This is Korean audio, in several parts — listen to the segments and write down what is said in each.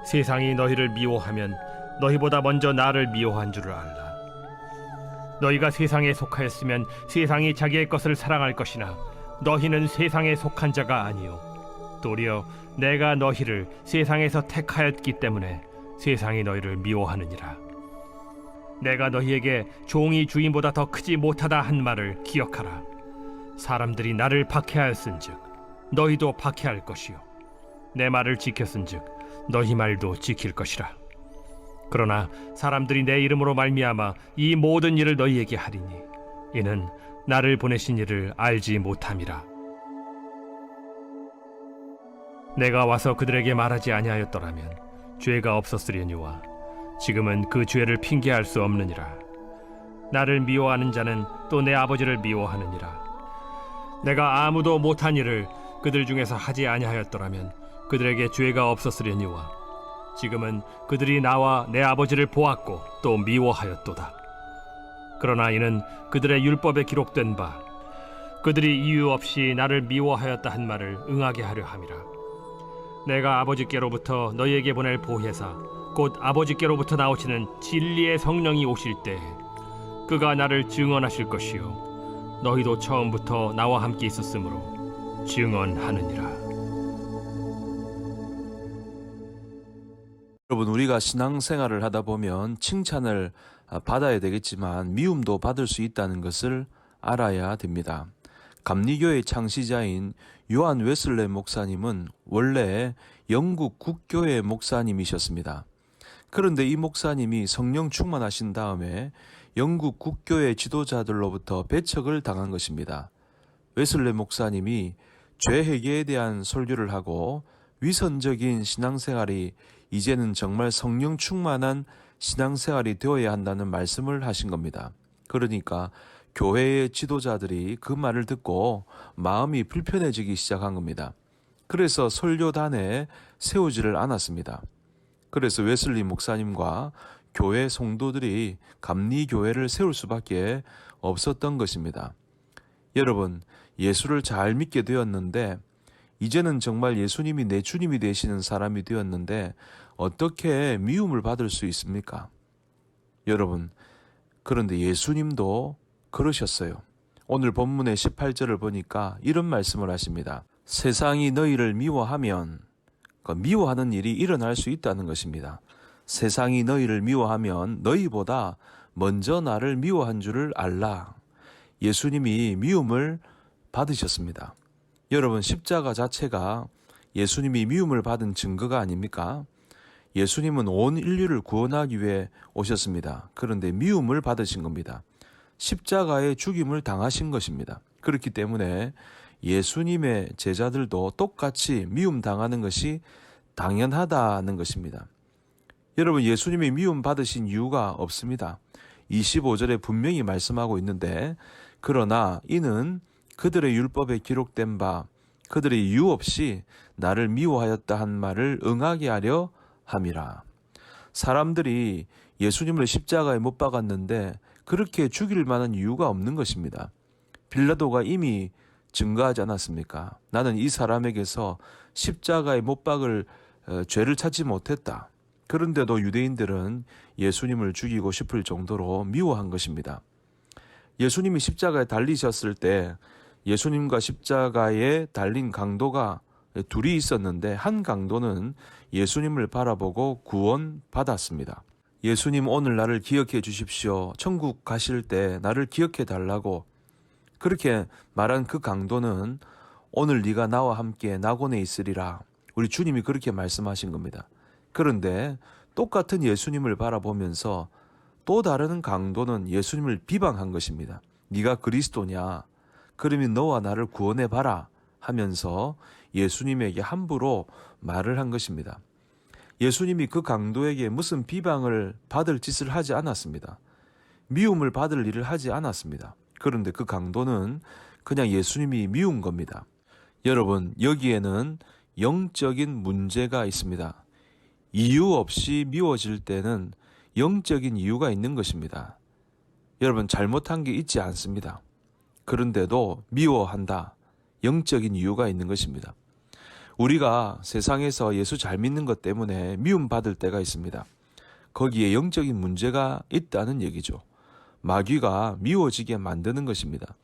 세상이 너희를 미워하면 너희보다 먼저 나를 미워한 줄을 알라. 너희가 세상에 속하였으면 세상이 자기의 것을 사랑할 것이나 너희는 세상에 속한 자가 아니요 도리어 내가 너희를 세상에서 택하였기 때문에 세상이 너희를 미워하느니라. 내가 너희에게 종이 주인보다 더 크지 못하다 한 말을 기억하라. 사람들이 나를 박해하였은즉 너희도 박해할 것이요 내 말을 지켰은즉 너희 말도 지킬 것이라. 그러나 사람들이 내 이름으로 말미암아 이 모든 일을 너희에게 하리니 이는 나를 보내신 이를 알지 못함이라. 내가 와서 그들에게 말하지 아니하였더라면 죄가 없었으려니와 지금은 그 죄를 핑계할 수 없느니라. 나를 미워하는 자는 또 내 아버지를 미워하느니라. 내가 아무도 못한 일을 그들 중에서 하지 아니하였더라면 그들에게 죄가 없었으려니와 지금은 그들이 나와 내 아버지를 보았고 또 미워하였도다. 그러나 이는 그들의 율법에 기록된 바 그들이 이유 없이 나를 미워하였다 한 말을 응하게 하려 함이라. 내가 아버지께로부터 너희에게 보낼 보혜사 곧 아버지께로부터 나오시는 진리의 성령이 오실 때 그가 나를 증언하실 것이요 너희도 처음부터 나와 함께 있었으므로 증언하느니라. 여러분, 우리가 신앙생활을 하다 보면 칭찬을 받아야 되겠지만 미움도 받을 수 있다는 것을 알아야 됩니다. 감리교의 창시자인 요한 웨슬레 목사님은 원래 영국 국교회 목사님이셨습니다. 그런데 이 목사님이 성령 충만하신 다음에 영국 국교회 지도자들로부터 배척을 당한 것입니다. 웨슬레 목사님이 죄회개에 대한 설교를 하고 위선적인 신앙생활이 이제는 정말 성령 충만한 신앙생활이 되어야 한다는 말씀을 하신 겁니다. 그러니까 교회의 지도자들이 그 말을 듣고 마음이 불편해지기 시작한 겁니다. 그래서 설교단에 세우지를 않았습니다. 그래서 웨슬리 목사님과 교회 성도들이 감리교회를 세울 수밖에 없었던 것입니다. 여러분, 예수를 잘 믿게 되었는데 이제는 정말 예수님이 내 주님이 되시는 사람이 되었는데 어떻게 미움을 받을 수 있습니까? 여러분, 그런데 예수님도 그러셨어요. 오늘 본문의 18절을 보니까 이런 말씀을 하십니다. 세상이 너희를 미워하면, 미워하는 일이 일어날 수 있다는 것입니다. 세상이 너희를 미워하면 너희보다 먼저 나를 미워한 줄을 알라. 예수님이 미움을 받으셨습니다. 여러분, 십자가 자체가 예수님이 미움을 받은 증거가 아닙니까? 예수님은 온 인류를 구원하기 위해 오셨습니다. 그런데 미움을 받으신 겁니다. 십자가의 죽임을 당하신 것입니다. 그렇기 때문에 예수님의 제자들도 똑같이 미움 당하는 것이 당연하다는 것입니다. 여러분, 예수님이 미움 받으신 이유가 없습니다. 25절에 분명히 말씀하고 있는데 그러나 이는 그들의 율법에 기록된 바 그들의 이유 없이 나를 미워하였다 한 말을 응하게 하려 함이라. 사람들이 예수님을 십자가에 못 박았는데 그렇게 죽일 만한 이유가 없는 것입니다. 빌라도가 이미 증거하지 않았습니까? 나는 이 사람에게서 십자가에 못 박을 죄를 찾지 못했다. 그런데도 유대인들은 예수님을 죽이고 싶을 정도로 미워한 것입니다. 예수님이 십자가에 달리셨을 때 예수님과 십자가에 달린 강도가 둘이 있었는데 한 강도는 예수님을 바라보고 구원받았습니다. 예수님, 오늘 나를 기억해 주십시오. 천국 가실 때 나를 기억해 달라고 그렇게 말한 그 강도는 오늘 네가 나와 함께 낙원에 있으리라. 우리 주님이 그렇게 말씀하신 겁니다. 그런데 똑같은 예수님을 바라보면서 또 다른 강도는 예수님을 비방한 것입니다. 네가 그리스도냐? 그러면 너와 나를 구원해봐라 하면서 예수님에게 함부로 말을 한 것입니다. 예수님이 그 강도에게 무슨 비방을 받을 짓을 하지 않았습니다. 미움을 받을 일을 하지 않았습니다. 그런데 그 강도는 그냥 예수님이 미운 겁니다. 여러분, 여기에는 영적인 문제가 있습니다. 이유 없이 미워질 때는 영적인 이유가 있는 것입니다. 여러분, 잘못한 게 있지 않습니다. 그런데도 미워한다. 영적인 이유가 있는 것입니다. 우리가 세상에서 예수 잘 믿는 것 때문에 미움받을 때가 있습니다. 거기에 영적인 문제가 있다는 얘기죠. 마귀가 미워지게 만드는 것입니다.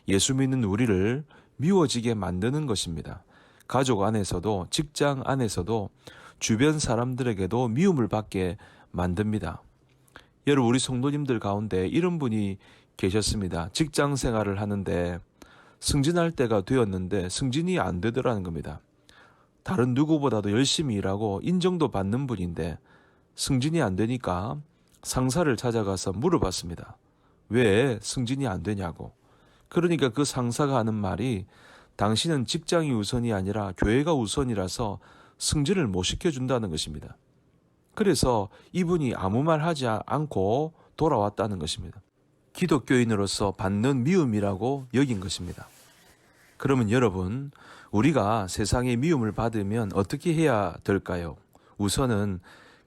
예수 믿는 우리를 미워지게 만드는 것입니다. 가족 안에서도, 직장 안에서도, 주변 사람들에게도 미움을 받게 만듭니다. 여러분, 우리 성도님들 가운데 이런 분이 계셨습니다. 직장 생활을 하는데 승진할 때가 되었는데 승진이 안 되더라는 겁니다. 다른 누구보다도 열심히 일하고 인정도 받는 분인데 승진이 안 되니까 상사를 찾아가서 물어봤습니다. 왜 승진이 안 되냐고. 그러니까 그 상사가 하는 말이 당신은 직장이 우선이 아니라 교회가 우선이라서 승진을 못 시켜준다는 것입니다. 그래서 이분이 아무 말 하지 않고 돌아왔다는 것입니다. 기독교인으로서 받는 미움이라고 여긴 것입니다. 그러면 여러분, 우리가 세상의 미움을 받으면 어떻게 해야 될까요? 우선은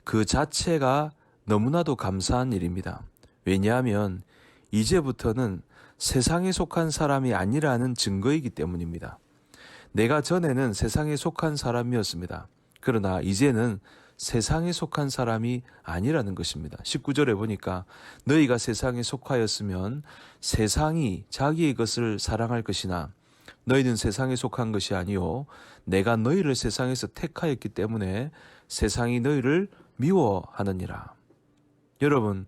그 자체가 너무나도 감사한 일입니다. 왜냐하면 이제부터는 세상에 속한 사람이 아니라는 증거이기 때문입니다. 내가 전에는 세상에 속한 사람이었습니다. 그러나 이제는 세상에 속한 사람이 아니라는 것입니다. 19절에 보니까 너희가 세상에 속하였으면 세상이 자기의 것을 사랑할 것이나 너희는 세상에 속한 것이 아니요 내가 너희를 세상에서 택하였기 때문에 세상이 너희를 미워하느니라. 여러분,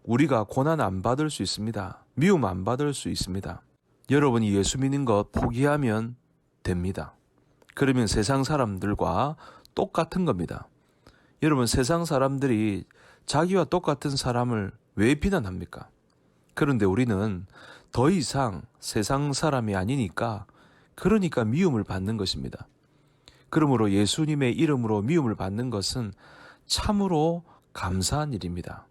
우리가 고난 안 받을 수 있습니다. 미움 안 받을 수 있습니다. 여러분이 예수 믿는 것 포기하면 됩니다. 그러면 세상 사람들과 똑같은 겁니다. 여러분, 세상 사람들이 자기와 똑같은 사람을 왜 비난합니까? 그런데 우리는 더 이상 세상 사람이 아니니까 그러니까 미움을 받는 것입니다. 그러므로 예수님의 이름으로 미움을 받는 것은 참으로 감사한 일입니다.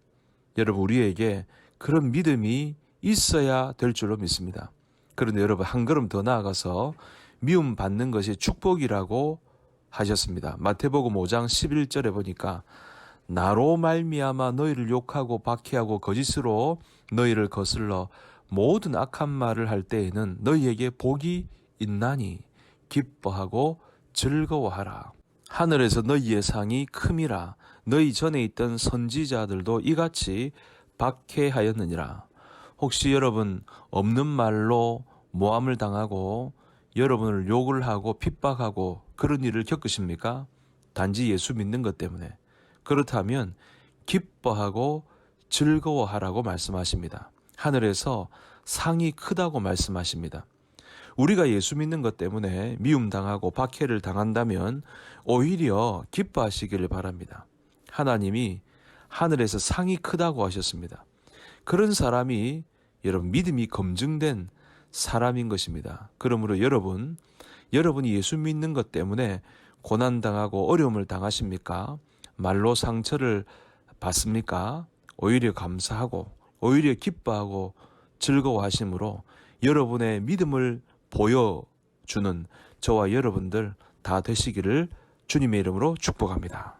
여러분, 우리에게 그런 믿음이 있어야 될 줄로 믿습니다. 그런데 여러분, 한 걸음 더 나아가서 미움 받는 것이 축복이라고 하셨습니다. 마태복음 5장 11절에 보니까 나로 말미암아 너희를 욕하고 박해하고 거짓으로 너희를 거슬러 모든 악한 말을 할 때에는 너희에게 복이 있나니 기뻐하고 즐거워하라. 하늘에서 너희의 상이 큼이라. 너희 전에 있던 선지자들도 이같이 박해하였느니라. 혹시 여러분 없는 말로 모함을 당하고 여러분을 욕을 하고 핍박하고 그런 일을 겪으십니까? 단지 예수 믿는 것 때문에. 그렇다면 기뻐하고 즐거워하라고 말씀하십니다. 하늘에서 상이 크다고 말씀하십니다. 우리가 예수 믿는 것 때문에 미움당하고 박해를 당한다면 오히려 기뻐하시기를 바랍니다. 하나님이 하늘에서 상이 크다고 하셨습니다. 그런 사람이 여러분 믿음이 검증된 사람인 것입니다. 그러므로 여러분이 예수 믿는 것 때문에 고난당하고 어려움을 당하십니까? 말로 상처를 받습니까? 오히려 감사하고 오히려 기뻐하고 즐거워하심으로 여러분의 믿음을 보여주는 저와 여러분들 다 되시기를 주님의 이름으로 축복합니다.